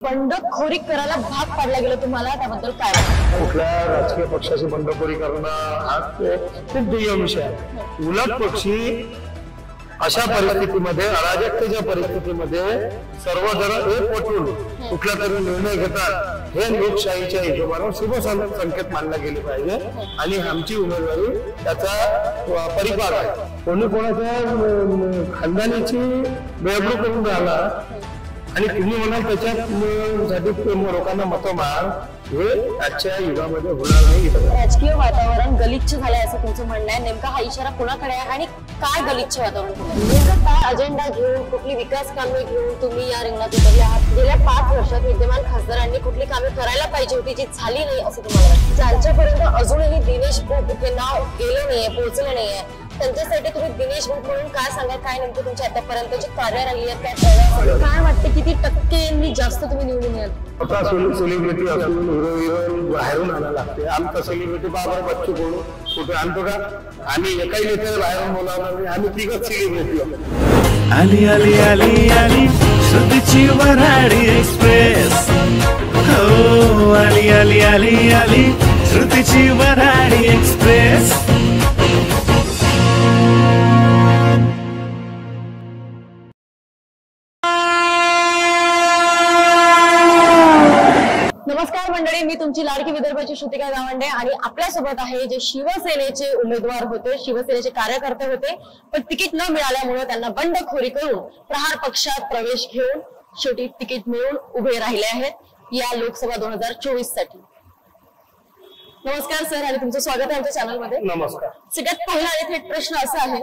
बंडखोरी करायला भाग पाडला गेला, तुम्हाला त्याबद्दल काय वाटतं? कुठल्या राजकीय पक्षाची बंडखोरी करणं हा खूप दुय्यम विषय आहे। उलट पक्षी अशा परिस्थितीमध्ये, अराजकतेच्या परिस्थितीमध्ये सर्वजण एकवटून कुठला तरी निर्णय घेतात, हे लोकशाहीच्या हिशोबाने शुभ संकेत मानला गेले पाहिजे आणि आमची उमेदवारी त्याचा परिपाक आहे। कोणी कोणाच्या खानदानीची बेअबरू करून राहिला आणि तुम्ही म्हणाल त्याच्यासाठी लोकांना मतं मार, हे आजच्या युगामध्ये होणार नाही। राजकीय वातावरण गलिच्छ झालंय असं तुमचं म्हणणं आहे, नेमका हा इशारा कोणाकडे आहे आणि काय गलिच्छ वातावरण नेमकं काय अजेंडा घेऊन, कुठली विकास कामे घेऊन तुम्ही या रिंगणात उतरले आहात? गेल्या 5 वर्षात विद्यमान खासदारांनी कुठली कामे करायला पाहिजे होती जी झाली नाही असं तुम्हाला वाटतं? ज्यांच्यापर्यंत अजूनही दिनेश बुक हे नाव गेलं नाहीये, पोहोचलं नाहीये, त्यांच्यासाठी तुम्ही दिनेश बुक म्हणून काय सांगा? काय नेमकं तुमच्या आतापर्यंतची कार्य राहिली आहेत? काय वाटतं किती टक्क्यांनी जास्त तुम्ही निवडून याल? आता सेलिब्रिटी असून हिरो बाहेरून आणायला लागते। आमचा सेलिब्रिटी बाबा बच्चू कडू कुठे आणतो का? आम्ही एकाही नेत्याला बाहेरून बोलावणार नाही, आम्ही तिघच सेलिब्रिटी आहोत। आली आली आली आली श्रुतीची वऱ्हाडी एक्सप्रेस, हो आली आली आली आली श्रुतीची वऱ्हाडी एक्सप्रेस। नमस्कार मंडळी, मी तुमची लाडकी विदर्भाची श्रुतिका गावंडे आणि आपल्यासोबत आहे जे शिवसेनेचे उमेदवार होते, शिवसेनेचे कार्यकर्ते होते, पण तिकीट न मिळाल्यामुळे त्यांना बंडखोरी करून प्रहार पक्षात प्रवेश घेऊन शेवटी तिकीट मिळून उभे राहिले आहेत या लोकसभा 2024 साठी। नमस्कार सर आणि तुमचं स्वागत आहे आमच्या चॅनलमध्ये। नमस्कार। सगळ्यात पहिला इथे एक प्रश्न असा आहे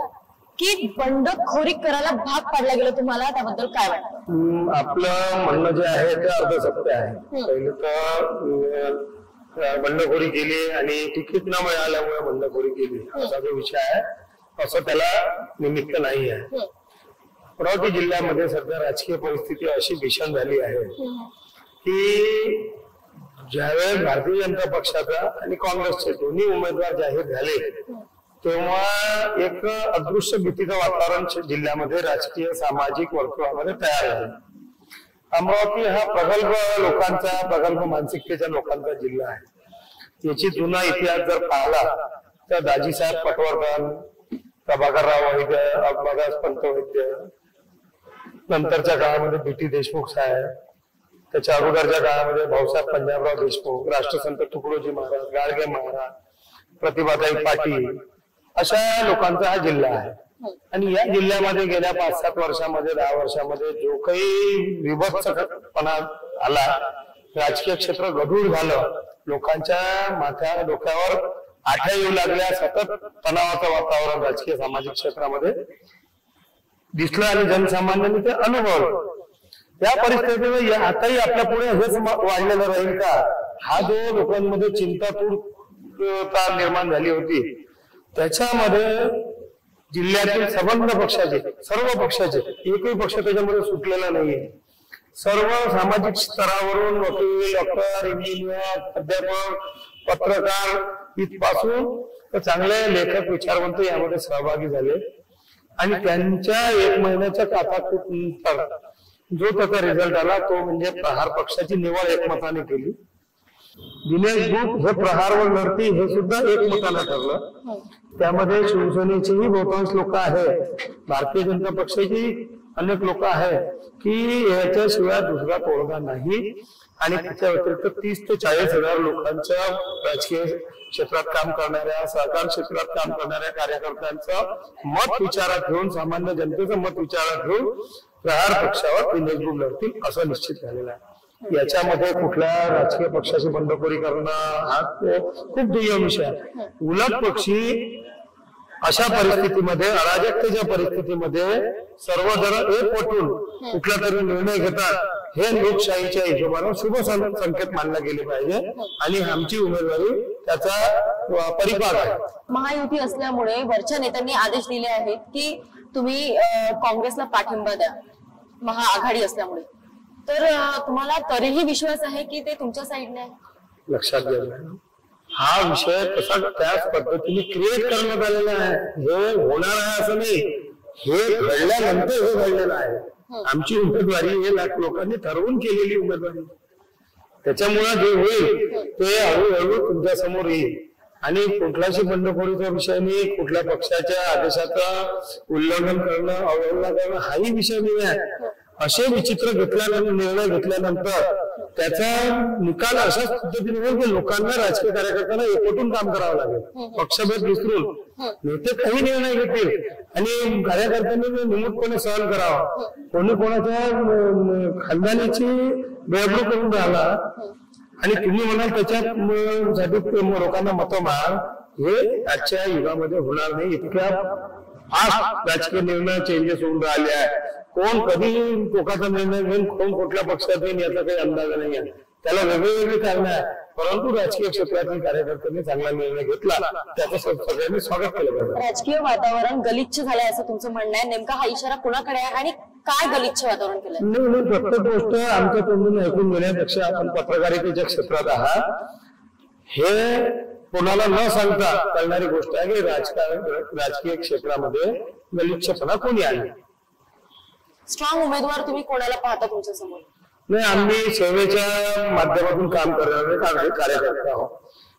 की बंडखोरी करायला भाग पाडला गेला, तुम्हाला त्याबद्दल काय वाटतं? आपलं म्हणणं जे आहे ते अर्धसत्य आहे। पहिले तर बंडखोरी केली आणि तिकीट न मिळाल्यामुळे बंडखोरी केली असा जो विषय आहे, असं त्याला निमित्त नाही आहे। अमरावती जिल्ह्यामध्ये सध्या राजकीय परिस्थिती अशी भीषण झाली आहे की ज्यावेळेस भारतीय जनता पक्षाचा आणि काँग्रेसचे दोन्ही उमेदवार जाहीर झाले तेव्हा एक अदृश्य भीतीचं वातावरण जिल्ह्यामध्ये राजकीय सामाजिक वर्तुळामध्ये तयार झालं। अमरावती हा प्रगल्भ लोकांचा, प्रगल्भ मानसिकतेच्या लोकांचा जिल्हा आहे। याची जुना इतिहास जर पाहिला तर दाजीसाहेब पटवर्धन, प्रभाकरराव वैद्य, अब्बादास पंत वैद्य, नंतरच्या काळामध्ये बीटी देशमुख साहेब, त्याच्या अगोदरच्या काळामध्ये भाऊसाहेब पंजाबराव देशमुख, राष्ट्रसंत तुकडोजी महाराज, गाडगे महाराज, प्रतिभाताई पाटील, अशा लोकांचा हा जिल्हा आहे। आणि या जिल्ह्यामध्ये गेल्या 5-7 वर्षामध्ये, 10 वर्षामध्ये जो काही विभत्सपणा आला, राजकीय क्षेत्र गढूळ झालं, लोकांच्या डोक्यावर आठ्या येऊ लागल्या, सतत तणावाचं वातावरण राजकीय सामाजिक क्षेत्रामध्ये दिसलं आणि जनसामान्यांनी ते अनुभवलं। या परिस्थितीमध्ये आताही आपल्या पुढे हेच वाढलेलं राहील का? हा जो लोकांमध्ये चिंतातूरता निर्माण झाली होती, त्याच्यामध्ये जिल्ह्यातील सबंध पक्षाचे, सर्व पक्षाचे, एकही पक्ष त्याच्यामध्ये सुटलेला नाहीये। सर्व सामाजिक स्तरावरून वकील, डॉक्टर, इंजिनियर, अध्यापक, पत्रकार इथपासून तर चांगले लेखक, विचारवंत यामध्ये सहभागी झाले आणि त्यांच्या 1 महिन्याच्या कालावधीनंतर जो त्याचा रिझल्ट आला तो म्हणजे प्रहार पक्षाची निवड एकमताने केली। दिनेश बुक हे प्रहारवर लढती हे सुद्धा एकमताने ठरलं। त्यामध्ये शिवसेनेचेही बहुतांश लोक आहेत, भारतीय जनता पक्षाची अनेक लोक आहेत की याच्याशिवाय दुसरा तोडगा नाही आणि त्याच्या व्यतिरिक्त 30 ते 40 हजार लोकांच्या राजकीय क्षेत्रात काम करणाऱ्या, सहकार क्षेत्रात काम करणाऱ्या कार्यकर्त्यांचं मत विचारात घेऊन, सामान्य जनतेचं मत विचारात घेऊन प्रहार पक्षावर दिनेश बुक लढतील असं निश्चित झालेलं आहे। याच्यामध्ये कुठल्या राजकीय पक्षाची बंडखोरी करणं हा खूप दुय्यम विषय आहे। उलट पक्षी अशा परिस्थितीमध्ये, अराजकतेच्या परिस्थितीमध्ये सर्वजण एकवटून कुठला तरी निर्णय घेतात, हे लोकशाहीच्या हिशोबाने शुभ संकेत मानला गेले पाहिजे आणि आमची उमेदवारी त्याचा परिपाक आहे। महायुती असल्यामुळे वरच्या नेत्यांनी आदेश दिले आहेत की तुम्ही काँग्रेसला पाठिंबा द्या, महाआघाडी असल्यामुळे, तर तुम्हाला तरीही विश्वास आहे की ते तुमच्या साईडने आहे? लक्षात घ्या, हा विषय कसा त्याच पद्धतीने क्रिएट करण्यात आलेला आहे। हे होणार आहे असं नाही, हे घडल्यानंतर हे घडलेलं आहे। आमची उमेदवारी हे लोकांनी ठरवून केलेली उमेदवारी. त्याच्यामुळे जे होईल ते हळूहळू तुमच्या समोर येईल. आणि कुठल्याशी बंडखोरीचा विषय नाही, कुठल्या पक्षाच्या आदेशाचं उल्लंघन करणं, अवहेलना करणं हाही विषय नाही आहे. असे विचित्र निर्णय घेतल्यानंतर त्याचा निकाल अशाच पद्धतीने होईल की लोकांना, राजकीय कार्यकर्त्यांना एकवटून काम करावं लागेल. पक्षभेद विसरून नेते काही निर्णय घेतील आणि कार्यकर्त्यांनी निमूटपणे सहन करावा. कोणी कोणाच्या खानदानीची बेअबरू करून राहिला आणि तुम्ही म्हणाल त्याच्यासाठी लोकांना मतं माग, हे आजच्या युगामध्ये होणार नाही. इतक्या फास्ट राजकीय निर्णय चेंजेस होऊन राहिले आहे. कोण कधी टोकाचा निर्णय घेऊन कोण कुठल्या पक्षात येईल याचा काही अंदाज नाही आहे. त्याला वेगवेगळी कारणं आहे. परंतु राजकीय क्षेत्रातील कार्यकर्त्यांनी चांगला निर्णय घेतला, त्याचं सगळ्यांनी स्वागत केलं पाहिजे. राजकीय वातावरण गलिच्छ झालंय असं तुमचं म्हणणं आहे. नेमका हा इशारा कुणाकडे आहे आणि काय गलिच्छ वातावरण केलं? नाही, प्रत्येक गोष्ट आमच्या तोंडून ऐकून घेण्यापेक्षा आपण पत्रकारितेच्या क्षेत्रात आहात, हे कोणाला न सांगता कळणारी गोष्ट आहे की राजकीय क्षेत्रामध्ये गलिच्छपणा कोणी आहे. स्ट्रॉंग उमेदवार तुम्ही कोणाला पाहता तुमच्या समोर? नाही, आम्ही सेवेच्या माध्यमातून काम करणारे कार्यकर्ते आहोत.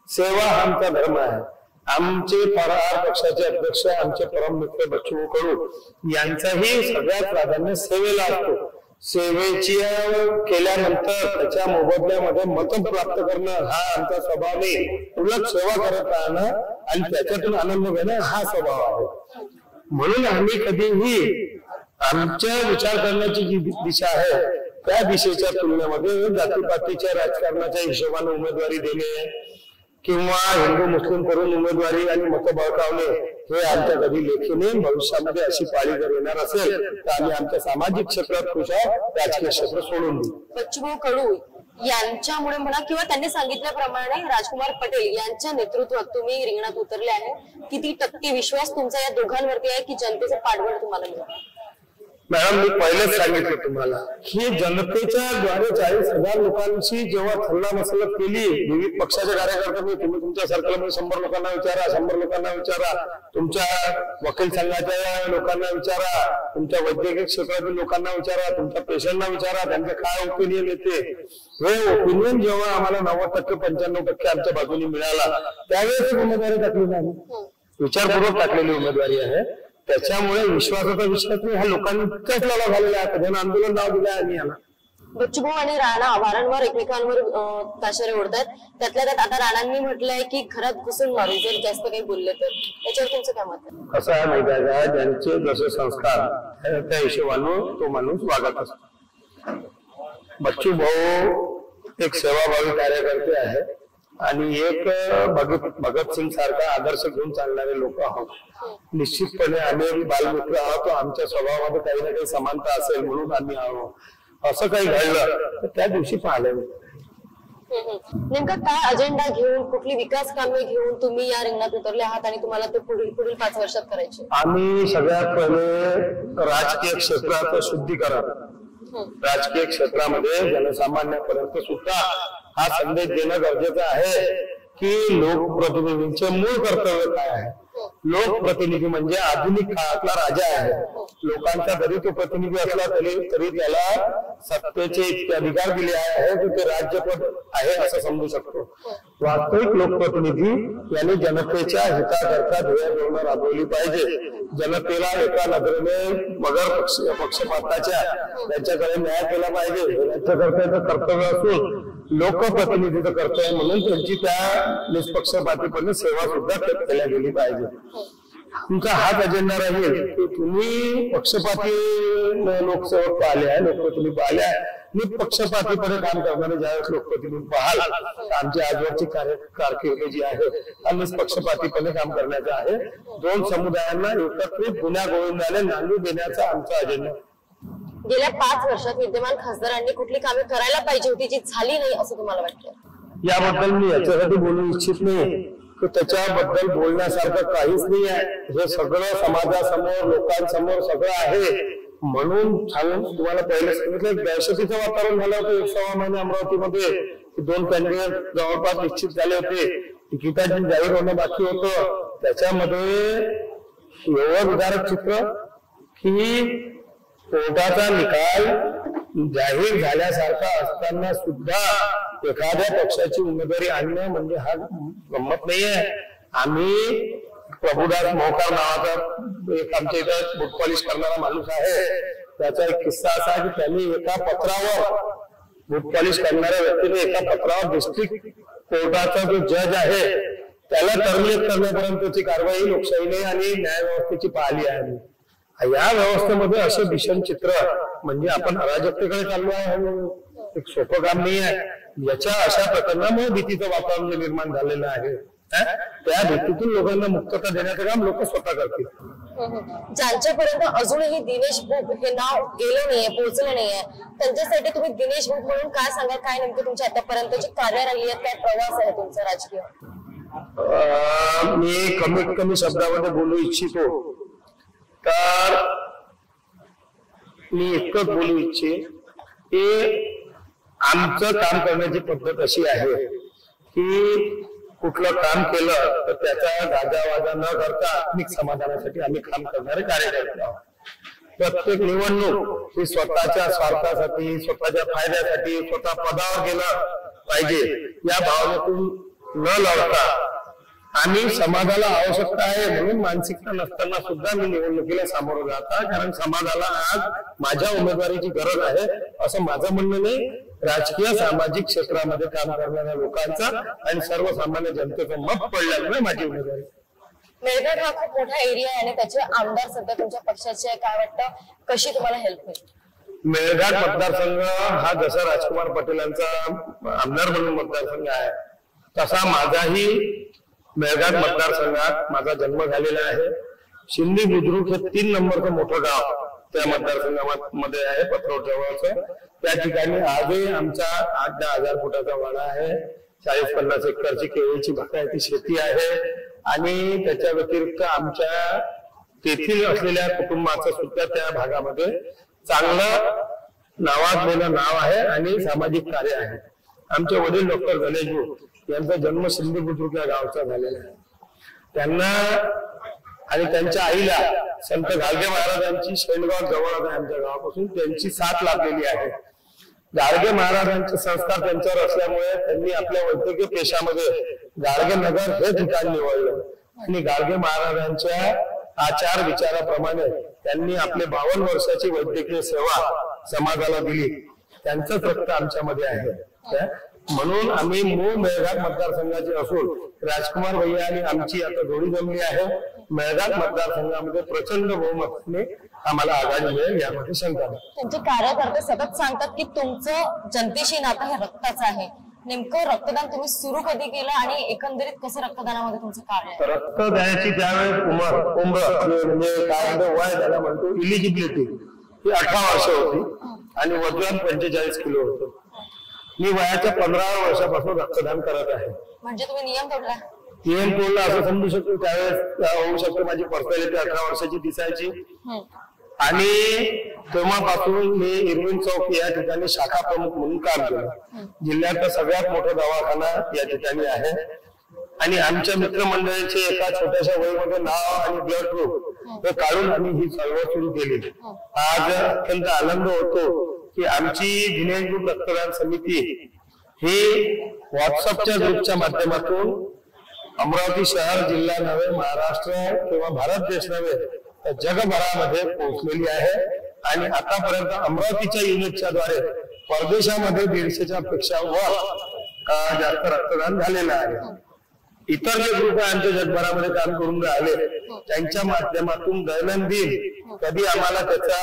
सेवा हा आमचा धर्म आहे. आमचे प्रहार पक्षाचे अध्यक्ष, आमचे परम मित्र बच्चू कडू यांचाही सगळ्यात प्राधान्य सेवेला असतो. सेवेची केल्यानंतर त्याच्या मोबदल्यामध्ये मतं प्राप्त करणं हा आमचा स्वभाव नाही. उलट सेवा करत राहणं आणि त्याच्यातून आनंद घेणं हा स्वभाव आहे. म्हणून आम्ही कधीही आमच्या विचार करण्याची जी दिशा आहे त्या दिशेच्या तुलनेमध्ये जातीपातीच्या राजकारणाच्या हिशोबाने उमेदवारी देणे किंवा हिंदू मुस्लिम करून उमेदवारी आणि मतं बळकावणे हे आमच्या कधी लेखी नाही. भविष्यामध्ये अशी पाळी जर येणार असेल तर आम्ही आमच्या सामाजिक क्षेत्रात खुश आहोत, राजकीय क्षेत्र सोडून देऊ. बच्चू कडू यांच्यामुळे म्हणा किंवा त्यांनी सांगितल्याप्रमाणे राजकुमार पटेल यांच्या नेतृत्वात तुम्ही रिंगणात उतरले आहे. किती टक्के विश्वास तुमचा या दोघांवरती आहे की जनतेचं पाठबळ तुम्हाला मिळेल? मॅडम, मी पहिलेच सांगितलं तुम्हाला की जनतेच्या द्वारे 40,000 लोकांशी जेव्हा थल्ला मसलत केली विविध पक्षाच्या कार्यकर्त्यांनी, तुम्ही तुमच्या सर्कलमध्ये 100 लोकांना विचारा, 100 लोकांना विचारा, तुमच्या वकील संघाच्या लोकांना विचारा, तुमच्या वैद्यकीय क्षेत्रातील लोकांना विचारा, तुमच्या पेशंटना विचारा, त्यांचे काय ओपिनियन येते. हे ओपिनियन जेव्हा आम्हाला 90%, 95% आमच्या बाजूने मिळाला त्यावेळेस उमेदवारी टाकली नाही, विचारपूर्वक टाकलेली उमेदवारी आहे. त्याच्यामुळे विश्वासाचा विश्वास नाही, हा लोकांचाच लढा झालेला आहे. जन आंदोलन नाव दिलं आहे आम्ही याला. बच्चूभाऊ आणि राणा वारंवार एकमेकांवर ताशेरे ओढतात. त्यातल्या त्यात आता राणांनी म्हटलंय की घरात घुसून मारू जर जास्त काही बोलले तर. त्याच्यावर तुमचं काय मत आहे? कसं आहे माहिती आहे का, ज्यांचे जसे संस्कार त्या हिशोबानं तो माणूस वागत असतो. बच्चूभाऊ एक सेवाभावी कार्यकर्ते आहे आणि एक भगतसिंग सारखा आदर्श घेऊन चालणारे लोक आहोत. निश्चितपणे आम्ही बालमित्र आहोत. आमच्या स्वभावामध्ये काही ना काही समानता असेल म्हणून आम्ही आहोत. असं काही घडलं तर त्या दिवशी पाहिलं. नेमका काय अजेंडा घेऊन, कुठली विकास कामे घेऊन तुम्ही या रिंगणात उतरले आहात आणि तुम्हाला ते पुढील 5 वर्षात करायचे? आम्ही सगळ्यात पहिले राजकीय क्षेत्राचं शुद्धीकरण, राजकीय क्षेत्रामध्ये जनसामान्यापर्यंत सुद्धा हा संदेश देणं गरजेचं आहे की लोकप्रतिनिधींचे मूळ कर्तव्य काय आहे. लोकप्रतिनिधी म्हणजे आधुनिक काळातला राजा आहे. लोकांचा जरी तो प्रतिनिधी असला तरी त्याला सत्तेचे इतके अधिकार दिले आहे की ते राज्यपद आहे असं समजू शकतो. वास्तविक लोकप्रतिनिधी यांनी जनतेच्या हिताकरता ध्येयधोरणं राबवली पाहिजे. जनतेला एका नजरेने बगर पक्षपाताच्या त्यांच्याकडे न्याय केला पाहिजे. राज्यकर्त्याचं कर्तव्य असून लोकप्रतिनिधीचं कर्तव्य म्हणून त्यांची त्या निष्पक्षपातीपणे सेवा सुद्धा केल्या गेली पाहिजे. तुमचा हाच अजेंडा राहील की तुम्ही पक्षपाती लोकसेवक पाहिले आहे, लोकप्रतिनिधी पाहिले आहे, निष्पक्षपातीपणे काम करणारे ज्यावेळेस लोकप्रतिनिधी पाहाल आमची आजवरची कारकीर्द जी आहे हा निष्पक्षपातीपणे काम करण्याचा आहे. 2 समुदायांना एकत्रित गुन्ह्या गोविंदाने नांदू देण्याचा आमचा अजेंडा. गेल्या 5 वर्षात विद्यमान खासदारांनी कुठली कामे करायला पाहिजे होती जी झाली नाही असं तुम्हाला वाटतं? याबद्दल मी याच्यासाठी बोलू इच्छित नाही की त्याच्याबद्दल बोलण्यासारखं काहीच नाही आहे. हे सगळं समाजासमोर, लोकांसमोर सगळं आहे. म्हणून सांगून तुम्हाला पहिले सांगितलं दहशतीचं वातावरण झालं होतं 1.25 महिने अमरावतीमध्ये. 2 कॅन्डिडेट जवळपास निश्चित झाले होते. तिकिटाची जाहीर होणं बाकी होतं. त्याच्यामध्ये एवढं विदारक चित्र की कोर्टाचा निकाल जाहीर झाल्यासारखा असताना सुद्धा एखाद्या पक्षाची उमेदवारी आणणं म्हणजे हा गंमत नाहीये. आम्ही प्रभुदास मोहकार नावाचा एक आमच्या इथं बूट पॉलिश करणारा माणूस आहे. त्याचा एक किस्सा असा की त्यांनी एका पत्रावर, बूट पॉलिश करणाऱ्या व्यक्तीने एका पत्रावर डिस्ट्रिक्ट कोर्टाचा जो जज आहे त्याला टर्मिनेट करण्यापर्यंतची कारवाई लोकशाहीने आणि न्यायव्यवस्थेची पाहिली आहे. या व्यवस्थेमध्ये असे भीषण चित्र म्हणजे आपण अराजकतेकडे चाललो आहे, एक सोपं काम नाही आहे. याच्या अशा प्रकरणामुळे भीतीचं वातावरण निर्माण झालेलं आहे. त्या भीतीतून लोकांना मुक्तता देण्याचं काम लोक स्वतः करतील. ज्यांच्यापर्यंत अजूनही दिनेश बुक हे नाव गेलं नाहीये, पोहोचलं नाहीये, त्यांच्यासाठी तुम्ही दिनेश बुक म्हणून काय सांगा? काय नेमकं तुमची आतापर्यंतची कार्य राहिली आहे, काय प्रवास आहे तुमचा राजकीय? मी कमीत कमी शब्दामध्ये बोलू इच्छितो. तर मी इतकंच बोलू इच्छे की आमचं काम करण्याची पद्धत अशी आहे की कुठलं काम केलं तर त्याचा गाजावाजा न करता आत्मिक समाधानासाठी आम्ही काम करणारे कार्यकर्ते आहोत. प्रत्येक निवडणूक ही स्वतःच्या स्वार्थासाठी, स्वतःच्या फायद्यासाठी, स्वतः पदावर गेलं पाहिजे या भावनेतून न लढता आम्ही समाजाला आवश्यकता आहे म्हणून मानसिकता नसताना सुद्धा मी निवडणुकीला सामोरं जाता. कारण समाजाला आज माझ्या उमेदवारीची गरज आहे असं माझं म्हणणं नाही, राजकीय सामाजिक क्षेत्रामध्ये काम करणाऱ्या लोकांचा आणि सर्वसामान्य जनतेचं मत पडल्यामुळे माझी उमेदवारी. मेळघाट हा खूप मोठा एरिया आहे आणि त्याचे आमदार सध्या तुमच्या पक्षाचे, काय वाटतं कशी तुम्हाला हेल्प होईल? मेळघाट मतदारसंघ हा जसा राजकुमार पटेलांचा आमदार म्हणून मतदारसंघ आहे तसा माझाही मेळघाट मतदारसंघात माझा जन्म झालेला आहे. शिंदे बुद्रुक हे 3 नंबरचं मोठं गाव त्या मतदारसंघामध्ये आहे, पत्रोड जवळचं. त्या ठिकाणी आजही आमचा 8-10 हजार फुटाचा वाडा आहे, 40-50 एकरची केळीची बागायती शेती आहे आणि त्याच्या व्यतिरिक्त आमच्या तेथील असलेल्या कुटुंबाचं सुद्धा त्या भागामध्ये चांगलं नावाजलेलं नाव आहे आणि सामाजिक कार्य आहे. आमचे वडील डॉक्टर गणेश भाऊ यांचा जन्म शिंदे बुद्रुक या गावचा झालेला आहे. त्यांना आणि त्यांच्या आईला संत गाडगे महाराजांची शेंडगाव जवळच आहे आमच्या गावापासून, त्यांची साथ लाभलेली आहे. गाडगे महाराजांचे संस्कार त्यांच्यावर असल्यामुळे त्यांनी आपल्या वैद्यकीय पेशामध्ये गाडगे नगर हे ठिकाण निवडलं आणि गाडगे महाराजांच्या आचार विचाराप्रमाणे त्यांनी आपले 52 वर्षाची वैद्यकीय सेवा समाजाला दिली. त्यांचंच रक्त आमच्यामध्ये आहे. म्हणून आम्ही मूळ मेळघाट मतदारसंघाचे असून राजकुमार भैया आणि आमची आता जोडी जमली आहे. मेळघाट मतदारसंघामध्ये प्रचंड बहुमताने आम्हाला आघाडी मिळेल यामध्ये शंका नाही. तुमचे कार्यकर्ते सतत सांगतात की तुमचं जनतेशी नातं हे रक्ताचं आहे. नेमकं रक्तदान तुम्ही सुरू कधी केलं आणि एकंदरीत कसं रक्तदानामध्ये तुमचं कार्य आहे? रक्त द्यायची त्यावेळेस उम्र म्हणजे काय वय त्याला म्हणतो इलिजिबिलिटी ही 18 वर्ष होती आणि वजन 45 किलो होतं. मी वयाच्या 15 वर्षापासून रक्तदान करत आहे. म्हणजे तुम्ही नियम तोडला? नियम तोडला असं समजू शकतो. त्यावेळेस होऊ शकतो माझी पर्सनॅलिटी 18 वर्षाची दिसायची आणि तेव्हापासून मी इरविन चौक या ठिकाणी शाखा प्रमुख म्हणून काम केलं. जिल्ह्यातला सगळ्यात मोठा दवाखाना या ठिकाणी आहे आणि आमच्या मित्रमंडळीचे एका छोट्याशा वहीमध्ये नाव आणि ब्लड ग्रुप हे काढून आम्ही ही चळवळ सुरू केली. आज अत्यंत आनंद होतो की आमची दिनेश ग्रुप रक्तदान समिती ही व्हॉट्सअपच्या ग्रुपच्या माध्यमातून अमरावती शहर, जिल्हा नव्हे, महाराष्ट्र किंवा भारत देश नव्हे तर जगभरामध्ये पोहोचलेली आहे आणि आतापर्यंत अमरावतीच्या युनिटच्या द्वारे परदेशामध्ये 150च्या पेक्षा जास्त रक्तदान झालेलं आहे. इतर जे ग्रुप आहे आमच्या जगभरामध्ये काम करून राहिले त्यांच्या माध्यमातून दैनंदिन कधी आम्हाला त्याचा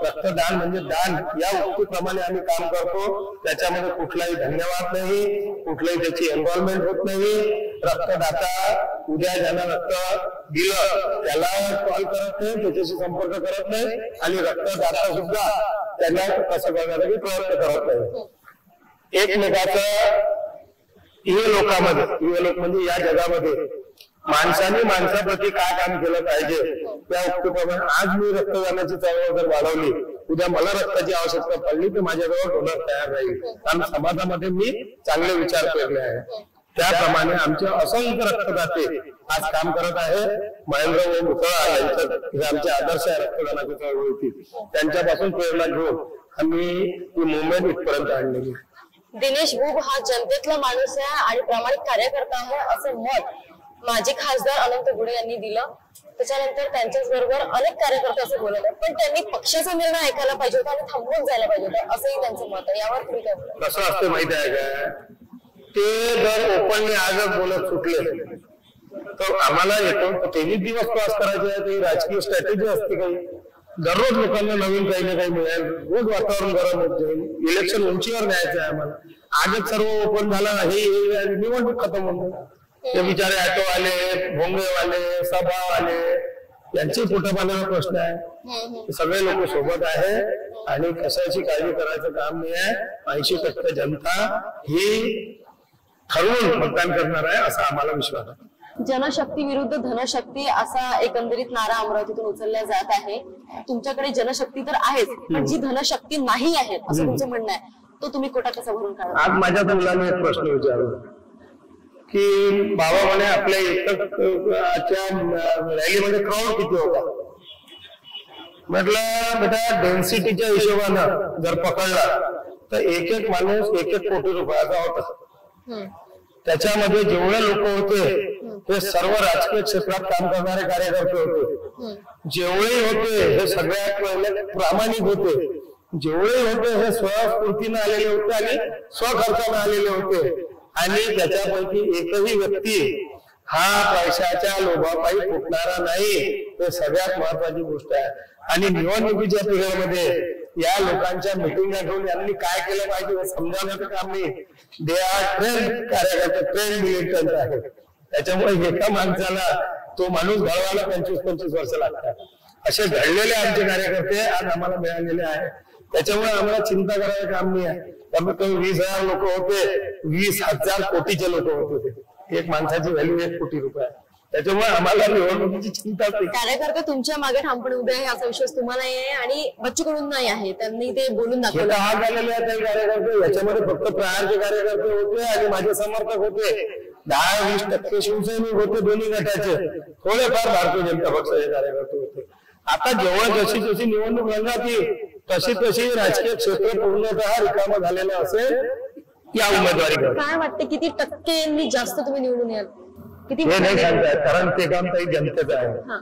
रक्तदान म्हणजे दान या उक्तीप्रमाणे आम्ही काम करतो. त्याच्यामध्ये कुठलाही धन्यवाद नाही, कुठलाही त्याची इन्व्हॉल्वमेंट होत नाही. रक्तदाता उद्या ज्यांना रक्त दिलं त्याला कॉल करत नाही, त्याच्याशी संपर्क करत नाही आणि रक्तदाता सुद्धा त्यांना कसं करण्यासाठी प्रयत्न करत नाही. एकमेकाचं लोक म्हणजे या जगामध्ये माणसाने माणसाप्रती काय काम केलं पाहिजे त्या उक्तीप्रमाणे आज मी रक्तदानाची चळवळ जर वाढवली, उद्या मला रक्ताची आवश्यकता पडली तर माझ्याजवळ डोनर तयार राहील. कारण समाजामध्ये मी चांगले विचार पेरले आहे. त्याप्रमाणे आमचे असंख्य रक्तदाते आज काम करत आहे. महेंद्र मुखळा यांचं हे आमचे आदर्श आहे रक्तदानाच्या चळवळीतील. त्यांच्यापासून प्रेरणा घेऊन आम्ही ही मुवमेंट इथपर्यंत आणलेली. दिनेश बुब हा जनतेतला माणूस आहे आणि प्रामाणिक कार्यकर्ता आहे असं मत माजी खासदार अनंत गुढे यांनी दिलं. त्याच्यानंतर त्यांच्याच बरोबर अनेक कार्यकर्ते असं बोलत आहेत, पण त्यांनी पक्षाचा निर्णय ऐकायला पाहिजे होता आणि थांबवून जायला पाहिजे होतं असंही त्यांचं मत आहे. यावर तुम्ही काय बोलता? कसं असते माहिती आहे का, ते जर ओपनली आजच बोलत सुटले तर आम्हाला येतो 23 दिवस क्रॉस करायचे आहे. ते राजकीय स्ट्रॅटेजी असते काही. दररोज लोकांना नवीन काही ना काही मिळेल, रोज वातावरण गरम होत जाईल. इलेक्शन उंचीवर न्यायचं आहे आम्हाला. आजच सर्व ओपन झालं हे निवडणूक खतम होतं. ते बिचारे ऑटोवाले, भोंगेवाले, सभावाले यांचे पोटापाण्याचा प्रश्न आहे. सगळे लोक सोबत आहे आणि कशाची काळजी करायचं काम नाही आहे. 80% जनता ही ठरवून मतदान करणार आहे असा आम्हाला विश्वास आहे. जनशक्ती विरुद्ध धनशक्ती असा एकंदरीत नारा अमरावतीतून उचलला जात आहे. तुमच्याकडे जनशक्ती तर आहेच, पण जी धनशक्ती नाही आहे असं तुमचं म्हणणं आहे, तो तुम्ही कोटा कसा भरून काढा? आज माझ्या मुलाने एक प्रश्न विचारला की बाबा म्हणे आपल्या इथच्या रॅलीमध्ये क्राऊड किती होता. म्हटलं बेटा डेन्सिटीच्या हिशोबानं जर पकडला तर एक माणूस 1 कोटी रुपयाचा होता. त्याच्यामध्ये जेवढे लोक होते ते सर्व राजकीय क्षेत्रात काम करणारे कार्यकर्ते होते. जेवढे होते हे सगळ्यात पहिले प्रामाणिक होते. जेवढे होते हे स्वस्फूर्तीने आलेले होते आणि स्वखर्चाने आलेले होते. आणि त्याच्यापैकी एकही व्यक्ती हा पैशाच्या लोभापायी फुटणारा नाही. हे सगळ्यात महत्वाची गोष्ट आहे. आणि निवडणुकीच्या पिरियडमध्ये या लोकांच्या मिटिंगा घेऊन यांनी काय केलं पाहिजे हे समजावण्याचं काम नाही. दे आर ट्रेन कार्यकर्ते, ट्रेन मिलिटंट आहे. त्याच्यामुळे एका माणसाला तो माणूस घडवायला 25-25 वर्ष लागतात. असे घडलेले आमचे कार्यकर्ते आज आम्हाला मिळालेले आहे. त्याच्यामुळे आम्हाला चिंता करायचं काम नाही आहे. कमीत कमी 20,000 लोक होते, 20,000 कोटीचे लोक होते. एक माणसाची व्हॅल्यू 1 कोटी रुपये. त्याच्यामुळे आम्हाला निवडणुकीची चिंता नाही. कार्यकर्ते तुमच्या मागे ठामपणे उभे आहे असा विश्वास तुम्हाला आहे आणि बच्चू कडून नाही आहे. त्यांनी ते बोलून दाखवलं. हा झालेले आहेत कार्यकर्ते. याच्यामध्ये फक्त प्रहारचे कार्यकर्ते होते आणि माझे समर्थक होते. 10-20% शिवसैनिक होते दोन्ही गटाचे. थोडेफार भारतीय जनता पक्षाचे कार्यकर्ते होते. आता जेव्हा जशी निवडणूक रंगात तशी राजकीय क्षेत्र पूर्णतः रिकामं झालेलं असेल या उमेदवारी. काय वाटते किती टक्के जास्त तुम्ही निवडून याल? किती? हे नाही सांगताय, कारण ते काम काही जनतेचं आहे.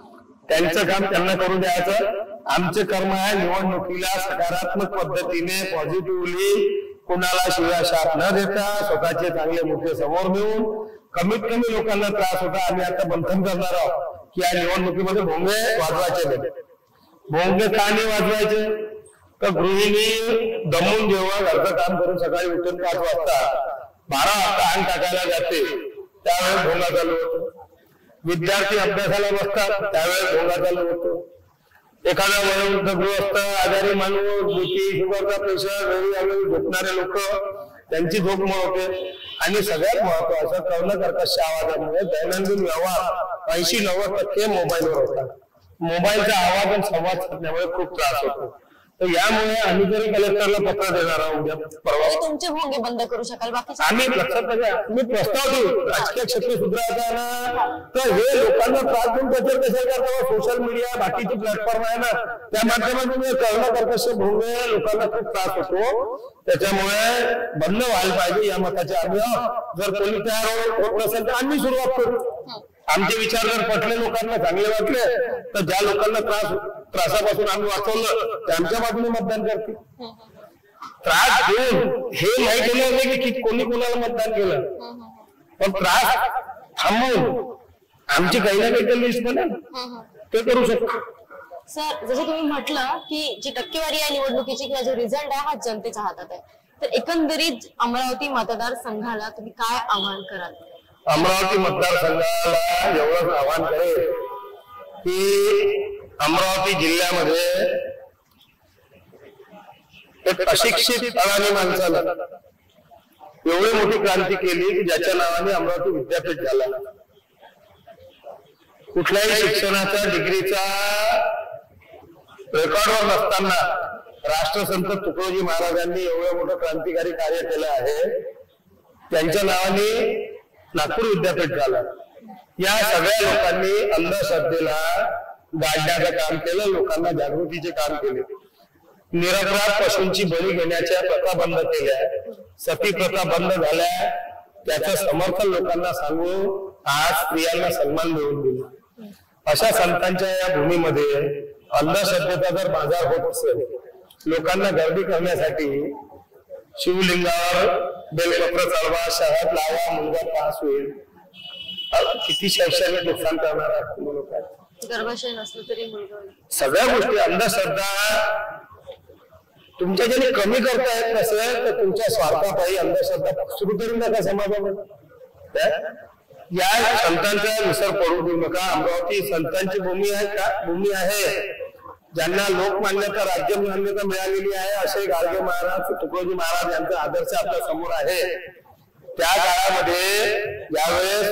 त्यांचं काम त्यांना करू द्यायचं. आमचे कर्म आहे निवडणुकीला सकारात्मक पद्धतीने पॉझिटिव्हली कुणाला शिवाशाप न देता स्वतःचे चांगले मुद्दे समोर नेऊन कमीत कमी लोकांना त्रास होता. आम्ही आता बंधन करणार आहोत की या निवडणुकीमध्ये भोंगे वाजवायचे नाही. भोंगे का नाही वाजवायचे तर गृहिणी दमून जेव्हा घरचं काम करून सकाळी उठून 5 वाजता 12 वाजता अंग टाकायला जाते त्यावेळेस भोंगा चालू होतो. विद्यार्थी अभ्यासाला बसतात त्यावेळेस भोंगा चालू होतो. एखादा वयोवृद्ध गृहस्थ, आजारी माणूस, बीपी शुगरचा पेशंट, वेळी झोपणारे लोक त्यांची झोप होते. आणि सगळ्यात महत्वाचं कर्णकर्कश आवाजामुळे दैनंदिन व्यवहार 80-90% मोबाईलवर होता. मोबाईलचा आवाज आणि संवाद साधण्यामुळे खूप त्रास होतो. तर यामुळे आम्ही जरी कलेक्टरला पत्र देणार आहोत उद्या परवा. तुमचे भोंगे बंद करू शकाल बाकी आम्ही लक्षात मी प्रस्ताव देऊ राजकीय क्षेत्र सुधारताना तर हे लोकांना त्रास देऊन प्रचार कशा करता. सोशल मीडिया बाकीचे प्लॅटफॉर्म आहे ना त्या माध्यमातून कर्णकर्कश भोंगे लोकांना खूप त्रास होतो. त्याच्यामुळे बंद व्हायला पाहिजे या मताचे आम्ही. जर कोणी तयार होत नसेल तर आम्ही सुरुवात करू. आमचे विचार जर पटले लोकांना चांगले वाटले तर ज्या लोकांना त्रासापासून आम्ही वाचवलं ते आमच्या बाजूने मतदान करतील. त्रास देऊन हे नाही केलं नाही की कोणी कोणाला मतदान केलं, पण त्रास थांबवून आमची काही ना काही लिस्ट बनेल ते करू शकतो. सर जसं तुम्ही म्हटलं की जी टक्केवारी आहे निवडणुकीची किंवा जो रिझल्ट आहे हा जनतेच्या हातात आहे, तर एकंदरीत अमरावती मतदारसंघाला तुम्ही काय आवाहन कराल? अमरावती मतदारसंघाला एवढंच आवाहन करेल की अमरावती जिल्ह्यामध्ये एक अशिक्षित अडाणी माणसाला एवढी मोठी क्रांती केली की ज्याच्या नावाने अमरावती विद्यापीठ झाला. कुठल्याही शिक्षणाचा डिग्रीचा रेकॉर्डवर नसताना राष्ट्रसंत तुकडोजी महाराजांनी एवढं मोठं क्रांतिकारी कार्य केलं आहे. त्यांच्या नावाने नागपूर विद्यापीठ झालं. या सगळ्या लोकांनी अंधश्रद्धेला गाडण्याचं काम केलं, लोकांना जागृतीचे काम केले. निरपराध पशूंची बळी घेण्याच्या प्रथा बंद केल्या, सती प्रथा बंद झाल्या. त्याचं समर्थन लोकांना सांगून आज स्त्रियांना सन्मान मिळवून दिला. अशा संतांच्या या भूमीमध्ये अंधश्रद्धेचा जर बाजार होत असेल, लोकांना गर्दी करण्यासाठी शिवलिंगावर बेलपत्र चढवा, शहद लावा, मुलगा पास होईल, किती शैक्षणिक नुकसान करणार लोक आहेत. गर्भाशय नसलं तरी मुलगा, सगळ्या गोष्टी अंधश्रद्धा तुमच्या ज्याने कमी करता येत नसेल तर तुमच्या स्वार्थापायी अंधश्रद्धा सुरू करू नका समाजामध्ये. या संतांचा विसर पडू देऊ नका. अमरावती संतांची भूमी आहे. ज्यांना लोकमान्यता, राज्य मान्यता मिळालेली आहे असे गाडगे महाराज, तुकडोजी महाराज यांचा आदर्श आपल्या समोर आहे. त्या काळामध्ये ज्यावेळेस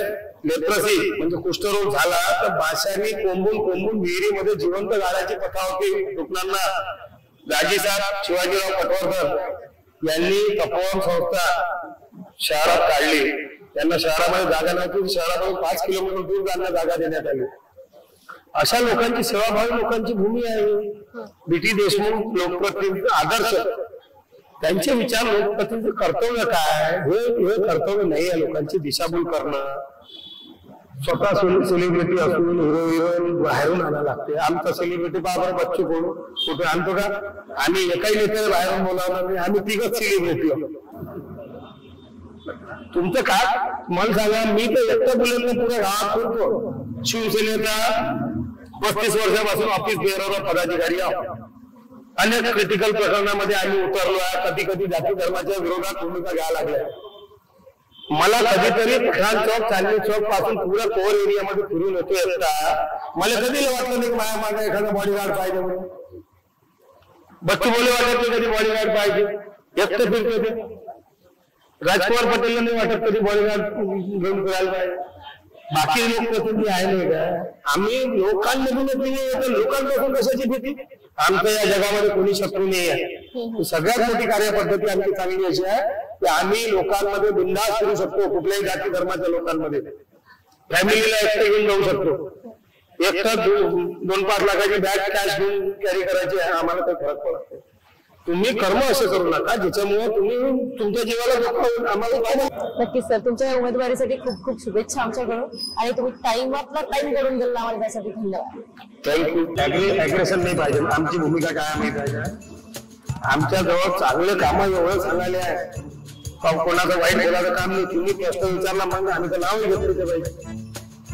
लेप्रसी म्हणजे कुष्ठरोग झाला तर माशांनी कोंबून विहिरीमध्ये जिवंत गाळायची प्रथा होती. रुग्णांना राजेसाहेब शिवाजीराव पटवर्धन यांनी तपोवन संस्था शहरात काढली. त्यांना शहरामध्ये जागा नव्हती, शहरापासून 5 किलोमीटर दूर त्यांना जागा देण्यात आली. अशा लोकांची, सेवाभावी लोकांची भूमी आहे. बीटी देशमुख लोकप्रतिनिधी आदर्श, त्यांचे विचार लोकप्रतिनिधी कर्तव्य काय, हे कर्तव्य नाही आहे. लोकांची दिशाभूल करणं, स्वतः सेलिब्रिटी असून हिरो हिरोईन बाहेरून आणायला लागते. आमचा सेलिब्रिटी बाबा बच्चू कडू कुठे आणतो का? आम्ही एकाही नेत्याला बाहेरून बोलावणार नाही, आम्ही तिघच सेलिब्रिटी आहोत. तुमचं काय मला सांगा, मी तर एकटं बोलत पुऱ्या गावात फिरतो. शिवसेनेचा 35 वर्षापासून ऑफिस बेअरर पदाधिकारी आहोत. अनेक क्रिटिकल प्रकरणामध्ये आम्ही उतरलो आहे. कधी कधी जाती धर्माच्या विरोधात भूमिका घ्यायला लागल्या. मला कधीतरी खान चौक, चांदणी चौक पासून पुऱ्या कोर एरियामध्ये फिरून येतो एकटा. मला कधी वाटलं नाही माझ्या मागे एखादा बॉडीगार्ड पाहिजे म्हणून. बच्चू बोले वाटत नाही कधी बॉडीगार्ड पाहिजे, एकटं फिरतो ते. राजकुमार पटेलला नाही वाटत कधी बॉडीगार्ड घेऊन फिरायला पाहिजे. बाकी लोकप्रतिनिधी आहे नाही का? आम्ही लोकांमधूनच नाही, लोकांपासून कशाची भीती? आमच्या या जगामध्ये कोणी शत्रू नाही आहे. सगळ्यात मोठी कार्यपद्धती आमची चांगली अशी आहे की आम्ही लोकांमध्ये बिनधास्त फिरू शकतो. कुठल्याही जाती धर्माच्या लोकांमध्ये फॅमिलीला एकटे घेऊन जाऊ शकतो. एकटं 2-5 लाखाची बॅग कॅश घेऊन कॅरी करायची आहे, आम्हाला काही फरक पडत नाही. तुम्ही कर्म असे करू नका ज्याच्यामुळे तुम्ही तुमच्या जीवाला धोका होईल. आम्हाला नक्कीच सर, तुमच्या उमेदवारीसाठी खूप खूप शुभेच्छा आमच्याकडून. आणि तुम्ही टाइम करून दिला आम्हाला, त्यासाठी धन्यवाद. थँक्यू. अग्रेशन नाही पाहिजे. आमची भूमिका काय माहिती आहे, आमच्या जवळ चांगले कामं एवढं सांगायला आहे. कोणाचं वाईट बोलायचं काम नाही. तुम्ही प्रश्न विचारला मग आम्ही तर नाव घेतलं ते पाहिजे,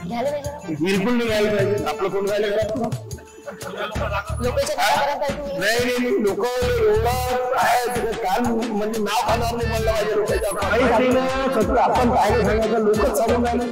घ्यायला पाहिजे, बिलकुल नाही घ्यायला पाहिजे. आपलं कोण राहिलं घरात नाही. लोक एवढं आहे काल म्हणजे नाव खाणार नाही म्हणलं पाहिजे लोकांच्या. आपण पाहिलं सांगायचं, लोकच सांगून राहिले.